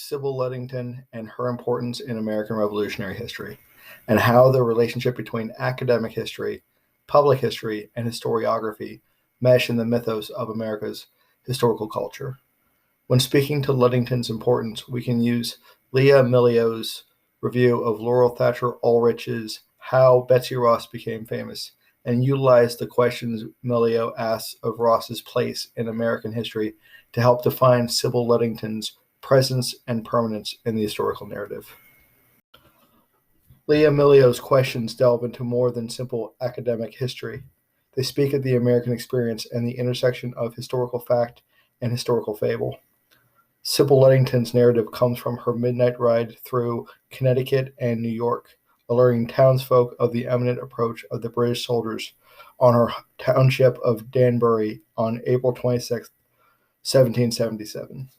Sybil Ludington and her importance in American Revolutionary history, and how the relationship between academic history, public history, and historiography mesh in the mythos of America's historical culture. When speaking to Ludington's importance, we can use Leah Millio's review of Laurel Thatcher Ulrich's How Betsy Ross Became Famous, and utilize the questions Millio asks of Ross's place in American history to help define Sybil Ludington's presence and permanence in the historical narrative. Leah Millio's questions delve into more than simple academic history. They speak of the American experience and the intersection of historical fact and historical fable. Sybil Ludington's narrative comes from her midnight ride through Connecticut and New York, alerting townsfolk of the imminent approach of the British soldiers on her township of Danbury on April 26, 1777.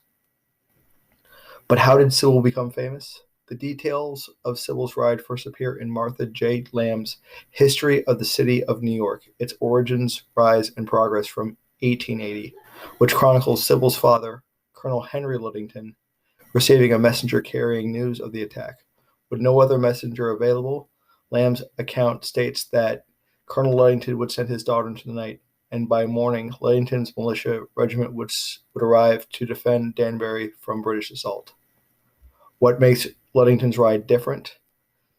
But how did Sybil become famous? The details of Sybil's ride first appear in Martha J. Lamb's History of the City of New York, its origins, rise, and progress from 1880, which chronicles Sybil's father, Colonel Henry Ludington, receiving a messenger carrying news of the attack. With no other messenger available, Lamb's account states that Colonel Ludington would send his daughter into the night, and by morning, Ludington's militia regiment would arrive to defend Danbury from British assault. What makes Ludington's ride different?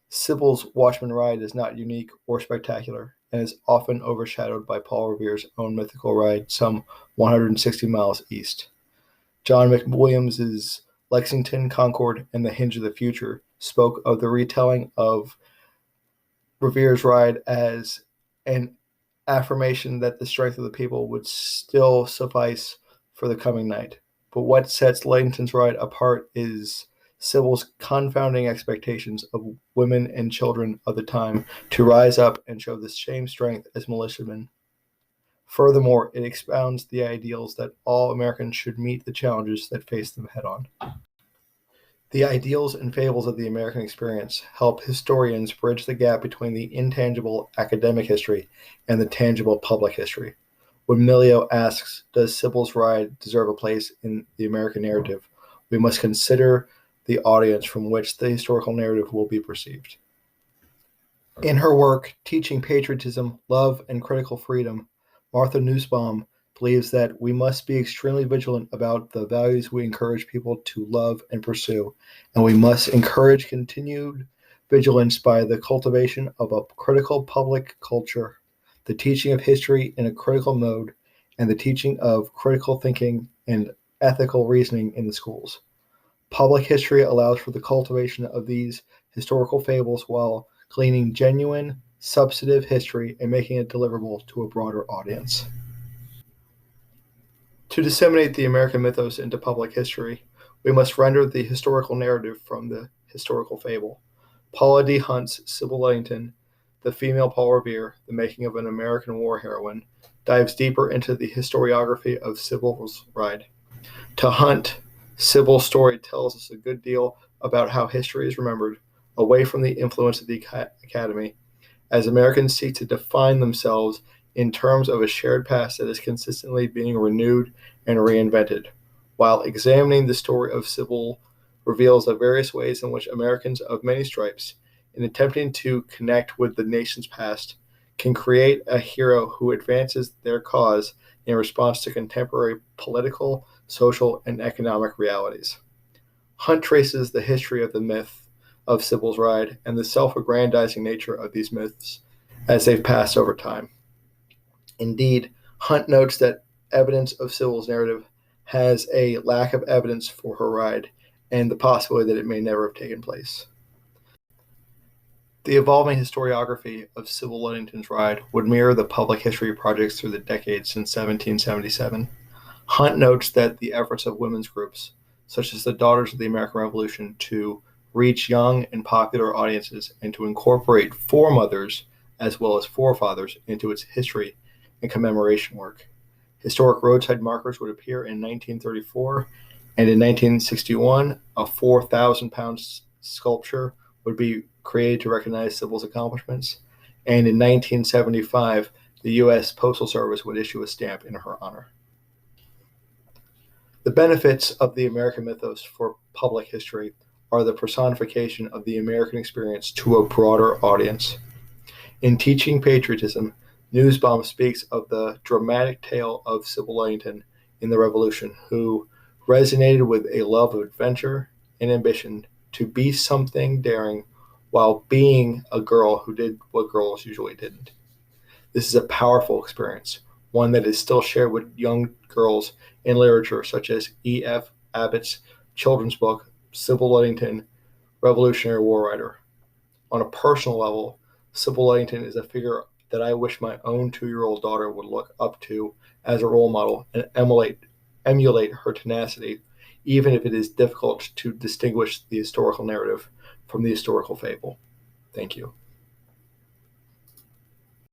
Sybil's Watchman ride is not unique or spectacular, and is often overshadowed by Paul Revere's own mythical ride some 160 miles east. John McWilliams's Lexington, Concord, and the Hinge of the Future spoke of the retelling of Revere's ride as an affirmation that the strength of the people would still suffice for the coming night. But what sets Ludington's ride apart is Sybil's confounding expectations of women and children of the time to rise up and show the same strength as militiamen. Furthermore, it expounds the ideals that all Americans should meet the challenges that face them head-on. The ideals and fables of the American experience help historians bridge the gap between the intangible academic history and the tangible public history. When Millio asks, does Sybil's ride deserve a place in the American narrative, we must consider the audience from which the historical narrative will be perceived. In her work, Teaching Patriotism, Love, and Critical Freedom, Martha Nussbaum believes that we must be extremely vigilant about the values we encourage people to love and pursue, and we must encourage continued vigilance by the cultivation of a critical public culture, the teaching of history in a critical mode, and the teaching of critical thinking and ethical reasoning in the schools. Public history allows for the cultivation of these historical fables while gleaning genuine, substantive history and making it deliverable to a broader audience. To disseminate the American mythos into public history, we must render the historical narrative from the historical fable. Paula D. Hunt's Sybil Ludington, The Female Paul Revere, The Making of an American War Heroine, dives deeper into the historiography of Sybil's ride. To Hunt, Sybil's story tells us a good deal about how history is remembered, away from the influence of the Academy, as Americans seek to define themselves in terms of a shared past that is consistently being renewed and reinvented. While examining the story of Sybil reveals the various ways in which Americans of many stripes, in attempting to connect with the nation's past, can create a hero who advances their cause in response to contemporary political, social, and economic realities. Hunt traces the history of the myth of Sybil's ride and the self-aggrandizing nature of these myths as they've passed over time. Indeed, Hunt notes that evidence of Sybil's narrative has a lack of evidence for her ride and the possibility that it may never have taken place. The evolving historiography of Sybil Ludington's ride would mirror the public history projects through the decades since 1777. Hunt notes that the efforts of women's groups, such as the Daughters of the American Revolution, to reach young and popular audiences and to incorporate foremothers as well as forefathers into its history and commemoration work. Historic roadside markers would appear in 1934, and in 1961, a 4,000-pound sculpture would be created to recognize Sybil's accomplishments, and in 1975, the U.S. Postal Service would issue a stamp in her honor. The benefits of the American mythos for public history are the personification of the American experience to a broader audience. In Teaching Patriotism, Nussbaum speaks of the dramatic tale of Sybil Ludington in the Revolution, who resonated with a love of adventure and ambition to be something daring while being a girl who did what girls usually didn't. This is a powerful experience, one that is still shared with young girls in literature such as E.F. Abbott's children's book, Sybil Ludington, Revolutionary War Writer. On a personal level, Sybil Ludington is a figure that I wish my own 2-year-old daughter would look up to as a role model and emulate her tenacity, even if it is difficult to distinguish the historical narrative from the historical fable. Thank you.